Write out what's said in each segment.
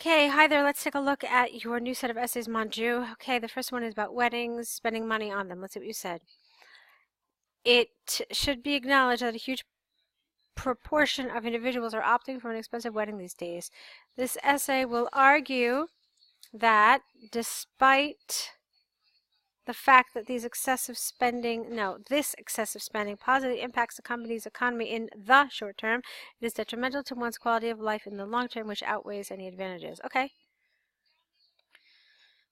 Okay, hi there. Let's take a look at your new set of essays, Manju. Okay, the first one is about weddings, spending money on them. Let's see what you said. It should be acknowledged that a huge proportion of individuals are opting for an expensive wedding these days. This essay will argue that despite the fact that this excessive spending positively impacts the company's economy in the short term, it is detrimental to one's quality of life in the long term, which outweighs any advantages. Okay.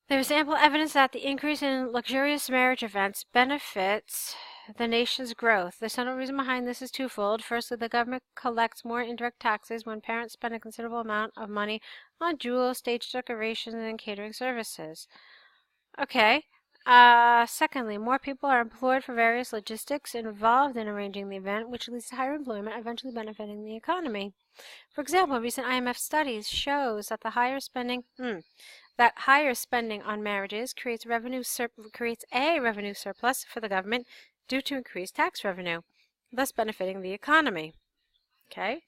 There is ample evidence that the increase in luxurious marriage events benefits the nation's growth. The central reason behind this is twofold. Firstly, the government collects more indirect taxes when parents spend a considerable amount of money on jewels, stage decorations, and catering services. Okay. Secondly, more people are employed for various logistics involved in arranging the event, which leads to higher employment, eventually benefiting the economy. For example, recent IMF studies shows that higher spending on marriages creates a revenue surplus for the government due to increased tax revenue, thus benefiting the economy. Okay.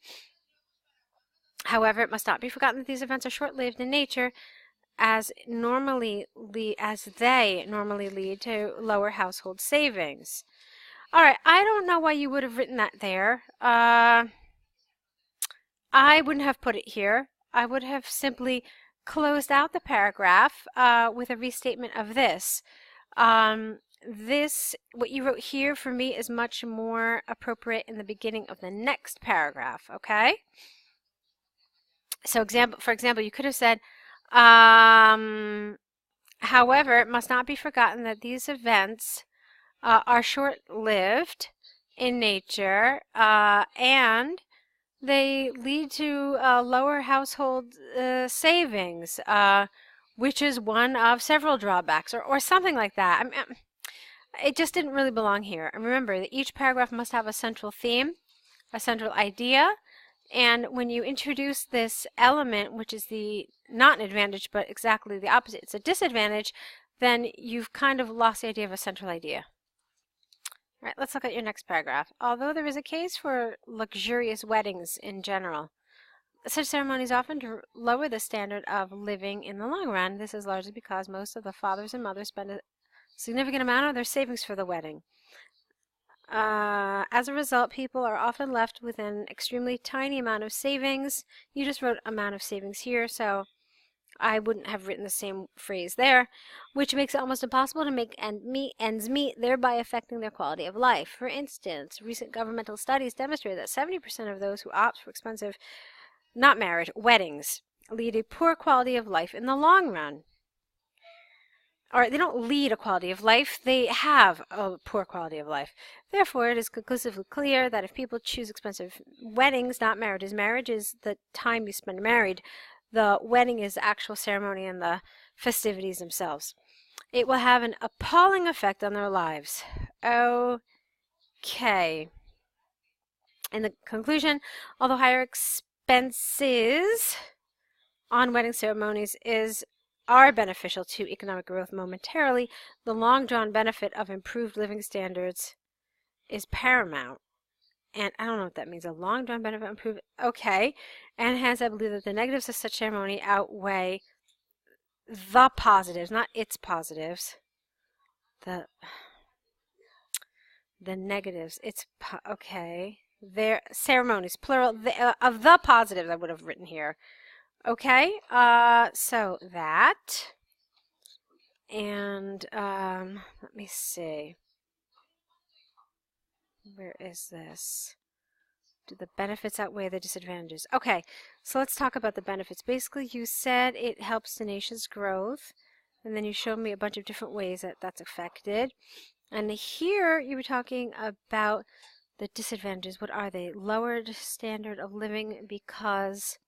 However, it must not be forgotten that these events are short-lived in nature, as they normally lead to lower household savings. All right, I don't know why you would have written that there. I wouldn't have put it here. I would have simply closed out the paragraph with a restatement of this. What you wrote here for me is much more appropriate in the beginning of the next paragraph, okay? So for example, you could have said, however, it must not be forgotten that these events are short-lived in nature and they lead to lower household savings, which is one of several drawbacks, or something like that. I mean, it just didn't really belong here. And remember that each paragraph must have a central theme, a central idea, and when you introduce this element, which is not an advantage, but exactly the opposite, it's a disadvantage, then you've kind of lost the idea of a central idea. All right, let's look at your next paragraph. Although there is a case for luxurious weddings in general, such ceremonies often lower the standard of living in the long run. This is largely because most of the fathers and mothers spend a significant amount of their savings for the wedding. As a result, people are often left with an extremely tiny amount of savings. You just wrote amount of savings here, so I wouldn't have written the same phrase there, which makes it almost impossible to make ends meet, thereby affecting their quality of life. For instance, recent governmental studies demonstrate that 70% of those who opt for expensive, not marriage, weddings lead a poor quality of life in the long run. Or they don't lead a quality of life, they have a poor quality of life. Therefore, it is conclusively clear that if people choose expensive weddings, not marriages, marriage is the time you spend married, the wedding is the actual ceremony and the festivities themselves. It will have an appalling effect on their lives. Okay. In the conclusion, although higher expenses on wedding ceremonies are beneficial to economic growth momentarily, the long-drawn benefit of improved living standards is paramount. And I don't know what that means, a long-drawn benefit of improved, okay. And hence I believe that the negatives of such ceremony outweigh the positives, not its positives. The negatives, okay. Their ceremonies, plural, of the positives I would have written here. Okay, so that, and let me see, where is this? Do the benefits outweigh the disadvantages? Okay, so let's talk about the benefits. Basically, you said it helps the nation's growth, and then you showed me a bunch of different ways that that's affected. And here you were talking about the disadvantages. What are they? Lowered standard of living because...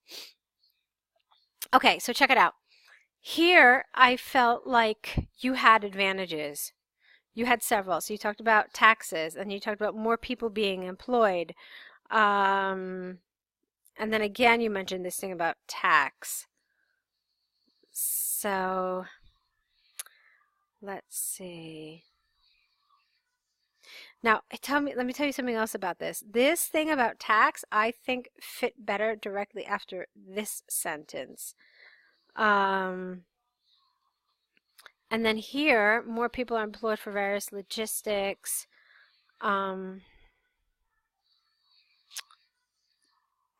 Okay, so check it out. Here, I felt like you had advantages. You had several. So you talked about taxes, and you talked about more people being employed. And then again, you mentioned this thing about tax. So, let's see. Now, let me tell you something else about this. This thing about tax, I think, fit better directly after this sentence. And then here, more people are employed for various logistics.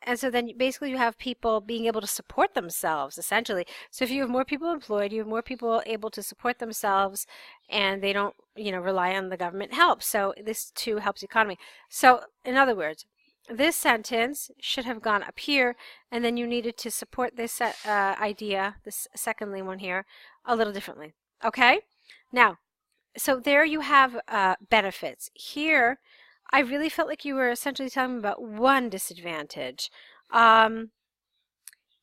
And so then basically you have people being able to support themselves, essentially. So if you have more people employed, you have more people able to support themselves, and they don't, rely on the government help. So this too helps the economy. So in other words, this sentence should have gone up here, and then you needed to support this idea, this secondly one here, a little differently. Okay? Now, so there you have benefits. Here, I really felt like you were essentially talking about one disadvantage. And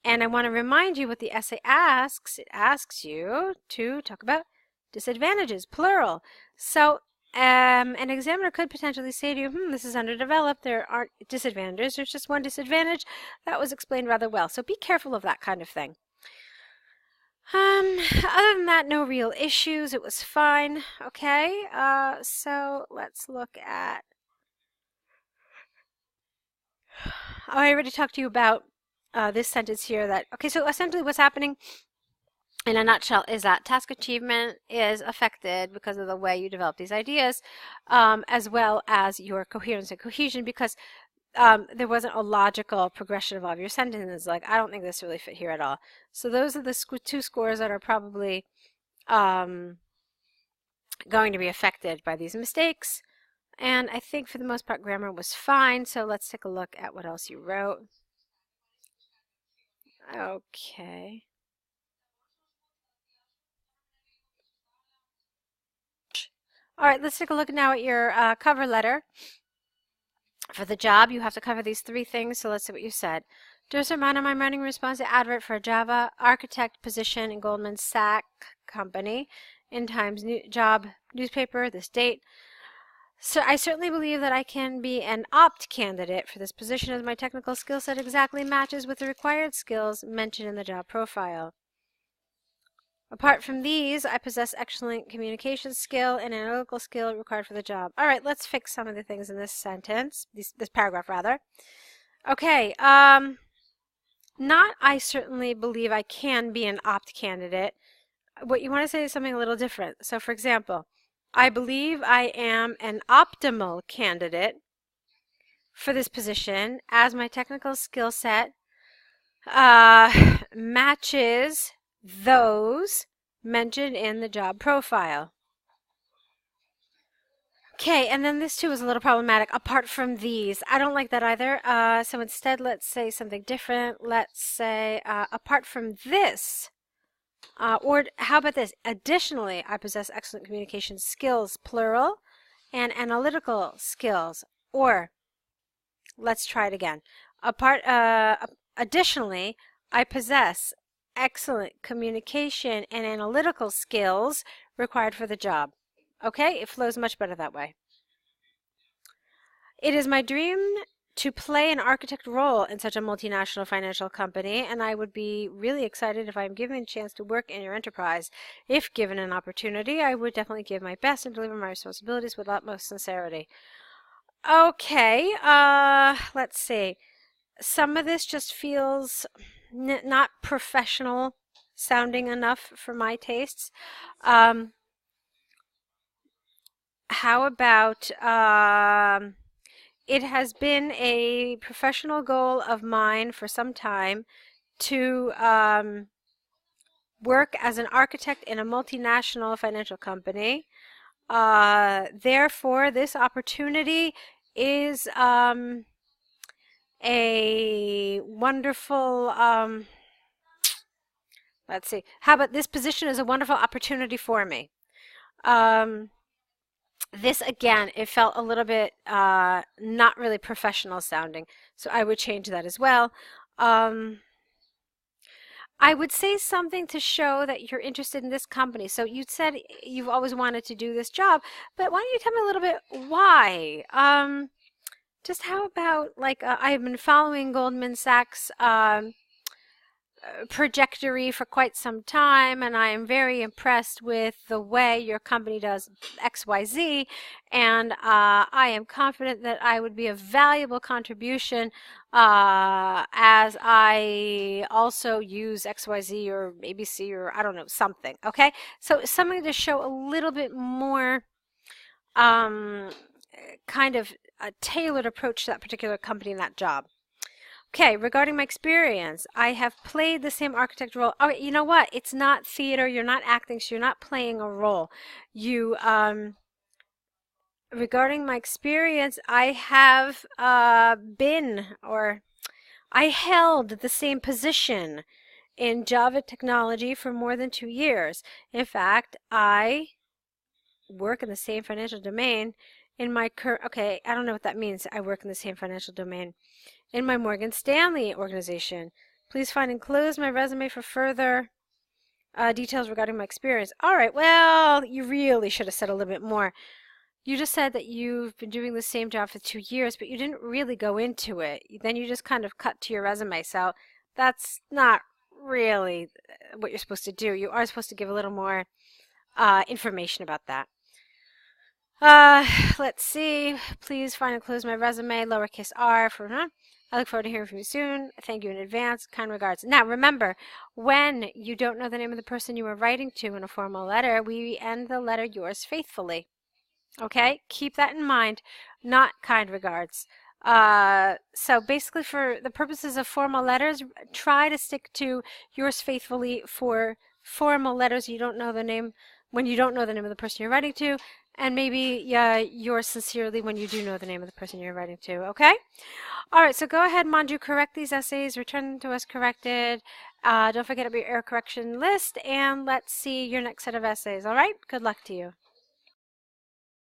I want to remind you what the essay asks. It asks you to talk about disadvantages, plural. So an examiner could potentially say to you, this is underdeveloped, there aren't disadvantages, there's just one disadvantage. That was explained rather well. So be careful of that kind of thing. Other than that, no real issues. It was fine. Okay, so let's look at... I already talked to you about this sentence here that, okay, so essentially what's happening in a nutshell is that task achievement is affected because of the way you develop these ideas, as well as your coherence and cohesion, because there wasn't a logical progression of all of your sentences. Like, I don't think this really fit here at all. So those are the two scores that are probably going to be affected by these mistakes. And I think for the most part grammar was fine, so let's take a look at what else you wrote. Okay. All right, let's take a look now at your cover letter. For the job, you have to cover these three things, so let's see what you said. Just a reminder, I'm writing a response to advert for a Java architect position in Goldman Sachs Company in Times job newspaper, this date. So I certainly believe that I can be an opt candidate for this position, as my technical skill set exactly matches with the required skills mentioned in the job profile. Apart from these, I possess excellent communication skill and analytical skill required for the job. All right, let's fix some of the things in this sentence, this paragraph rather. Okay, not I certainly believe I can be an opt candidate. What you want to say is something a little different. So for example, I believe I am an optimal candidate for this position as my technical skill set matches those mentioned in the job profile. Okay, and then this too is a little problematic. Apart from these, I don't like that either. So instead, let's say something different. Let's say, apart from this, or how about this? Additionally, I possess excellent communication skills, plural, and analytical skills. Or, let's try it again. Additionally, I possess excellent communication and analytical skills required for the job. Okay, it flows much better that way. It is my dream to play an architect role in such a multinational financial company, and I would be really excited if I'm given a chance to work in your enterprise. If given an opportunity, I would definitely give my best and deliver my responsibilities with utmost sincerity. Okay, let's see. Some of this just feels not professional sounding enough for my tastes. How about it has been a professional goal of mine for some time to work as an architect in a multinational financial company. Therefore, this opportunity is a wonderful, let's see, how about this position is a wonderful opportunity for me. This, again, it felt a little bit not really professional sounding, so I would change that as well. I would say something to show that you're interested in this company. So you said you've always wanted to do this job, but why don't you tell me a little bit why? Just how about, like, I've been following Goldman Sachs trajectory for quite some time, and I am very impressed with the way your company does XYZ, and I am confident that I would be a valuable contribution as I also use XYZ or ABC or I don't know, something. Okay, so something to show a little bit more kind of a tailored approach to that particular company and that job. Okay, regarding my experience, I have played the same architect role. Oh, you know what? It's not theater. You're not acting, so you're not playing a role. You, regarding my experience, I have I held the same position in Java technology for more than 2 years. In fact, I work in the same financial domain in my current, okay, I don't know what that means. I work in the same financial domain in my Morgan Stanley organization. Please find enclosed my resume for further details regarding my experience. All right, well, you really should have said a little bit more. You just said that you've been doing the same job for 2 years, but you didn't really go into it. Then you just kind of cut to your resume. So that's not really what you're supposed to do. You are supposed to give a little more information about that. Let's see. Please find and close my resume, lowercase r for I look forward to hearing from you soon. Thank you in advance. Kind regards. Now, remember, when you don't know the name of the person you are writing to in a formal letter, we end the letter yours faithfully. Okay? Keep that in mind. Not kind regards. So basically, for the purposes of formal letters, try to stick to yours faithfully for formal letters you don't know the name, when you don't know the name of the person you're writing to, and maybe yours sincerely when you do know the name of the person you're writing to. Okay? All right, so go ahead, Manju, correct these essays, return them to us corrected. Don't forget about your error correction list, and let's see your next set of essays. All right? Good luck to you.